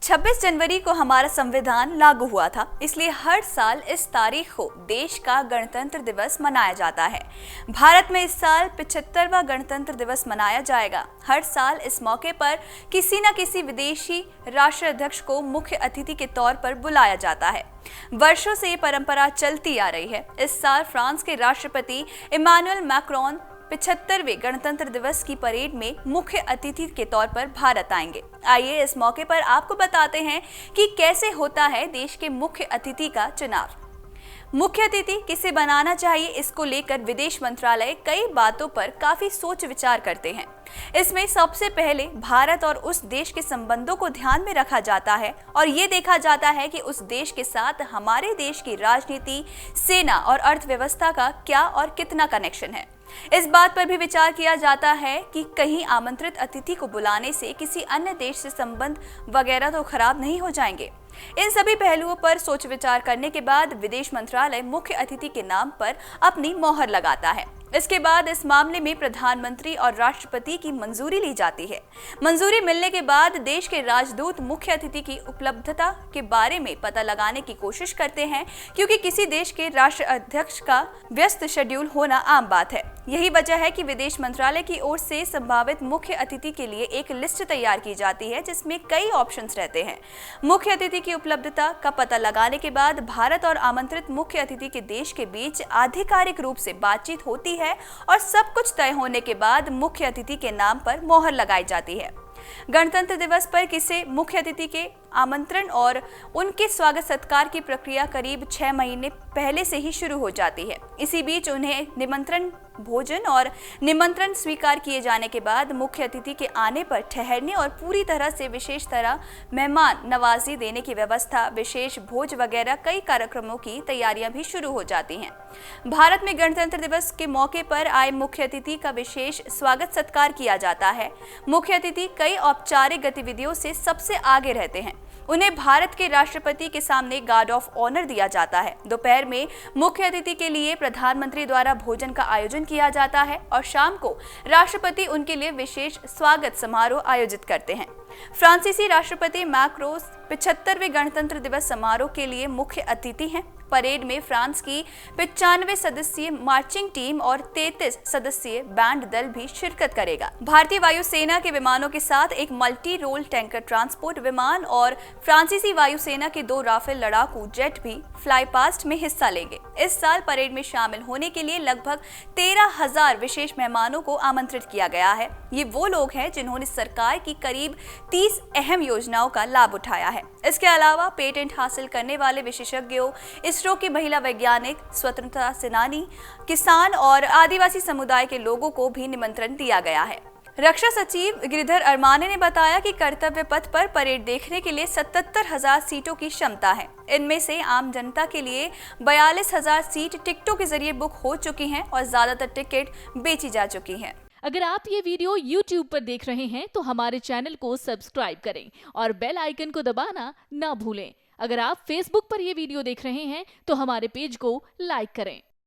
26 जनवरी को हमारा संविधान लागू हुआ था, इसलिए हर साल इस तारीख को देश का गणतंत्र दिवस मनाया जाता है। भारत में इस साल 75वां गणतंत्र दिवस मनाया जाएगा। हर साल इस मौके पर किसी न किसी विदेशी राष्ट्राध्यक्ष को मुख्य अतिथि के तौर पर बुलाया जाता है। वर्षों से ये परंपरा चलती आ रही है। इस साल फ्रांस के राष्ट्रपति इमानुएल मैक्रोन 75वें गणतंत्र दिवस की परेड में मुख्य अतिथि के तौर पर भारत आएंगे। आइए इस मौके पर आपको बताते हैं कि कैसे होता है देश के मुख्य अतिथि का चुनाव। मुख्य अतिथि किसे बनाना चाहिए, इसको लेकर विदेश मंत्रालय कई बातों पर काफी सोच विचार करते हैं। इसमें सबसे पहले भारत और उस देश के संबंधों को ध्यान में रखा जाता है और ये देखा जाता है कि उस देश के साथ हमारे देश की राजनीति, सेना और अर्थव्यवस्था का क्या और कितना कनेक्शन है। इस बात पर भी विचार किया जाता है कि कहीं आमंत्रित अतिथि को बुलाने से किसी अन्य देश से संबंध वगैरह तो खराब नहीं हो जाएंगे। इन सभी पहलुओं पर सोच विचार करने के बाद विदेश मंत्रालय मुख्य अतिथि के नाम पर अपनी मोहर लगाता है। इसके बाद इस मामले में प्रधानमंत्री और राष्ट्रपति की मंजूरी ली जाती है। मंजूरी मिलने के बाद देश के राजदूत मुख्य अतिथि की उपलब्धता के बारे में पता लगाने की कोशिश करते हैं, क्योंकि किसी देश के राष्ट्राध्यक्ष का व्यस्त शेड्यूल होना आम बात है। यही वजह है कि विदेश मंत्रालय की ओर से संभावित मुख्य अतिथि के लिए एक लिस्ट तैयार की जाती है, जिसमें कई ऑप्शंस रहते हैं। मुख्य अतिथि की उपलब्धता का पता लगाने के बाद भारत और आमंत्रित मुख्य अतिथि के देश के बीच आधिकारिक रूप से बातचीत होती है और सब कुछ तय होने के बाद मुख्य अतिथि के नाम पर मोहर लगाई जाती है। गणतंत्र दिवस पर किसी मुख्य अतिथि के आमंत्रण और उनके स्वागत सत्कार की प्रक्रिया करीब 6 महीने पहले से ही शुरू हो जाती है। इसी बीच उन्हें निमंत्रण भोजन और निमंत्रण स्वीकार किए जाने के बाद मुख्य अतिथि के आने पर ठहरने और पूरी तरह से विशेष तरह मेहमान नवाजी देने की व्यवस्था, विशेष भोज वगैरह कई कार्यक्रमों की तैयारियां भी शुरू हो जाती हैं। भारत में गणतंत्र दिवस के मौके पर आए मुख्य अतिथि का विशेष स्वागत सत्कार किया जाता है। मुख्य अतिथि कई औपचारिक गतिविधियों से सबसे आगे रहते हैं। उन्हें भारत के राष्ट्रपति के सामने गार्ड ऑफ ऑनर दिया जाता है। दोपहर में मुख्य अतिथि के लिए प्रधानमंत्री द्वारा भोजन का आयोजन किया जाता है और शाम को राष्ट्रपति उनके लिए विशेष स्वागत समारोह आयोजित करते हैं। फ्रांसीसी राष्ट्रपति मैक्रोन 75वें गणतंत्र दिवस समारोह के लिए मुख्य अतिथि हैं। परेड में फ्रांस की 95 सदस्यीय मार्चिंग टीम और 33 सदस्यीय बैंड दल भी शिरकत करेगा। भारतीय वायुसेना के विमानों के साथ एक मल्टी रोल टैंकर ट्रांसपोर्ट विमान और फ्रांसीसी वायुसेना के 2 राफेल लड़ाकू जेट भी फ्लाई पास्ट में हिस्सा लेंगे। इस साल परेड में शामिल होने के लिए लगभग 13,000 विशेष मेहमानों को आमंत्रित किया गया है। ये वो लोग हैं जिन्होंने सरकार की करीब 30 अहम योजनाओं का लाभ उठाया है। इसके अलावा पेटेंट हासिल करने वाले विशेषज्ञों, इसरो की महिला वैज्ञानिक, स्वतंत्रता सेनानी, किसान और आदिवासी समुदाय के लोगों को भी निमंत्रण दिया गया है। रक्षा सचिव गिरिधर अरमाने ने बताया कि कर्तव्य पथ पर परेड देखने के लिए 77,000 सीटों की क्षमता है। इनमें से आम जनता के लिए 42,000 सीट टिकटों के जरिए बुक हो चुकी हैं और ज्यादातर टिकट बेची जा चुकी हैं। अगर आप ये वीडियो YouTube पर देख रहे हैं तो हमारे चैनल को सब्सक्राइब करें और बेल आइकन को दबाना ना भूलें। अगर आप Facebook पर ये वीडियो देख रहे हैं तो हमारे पेज को लाइक करें।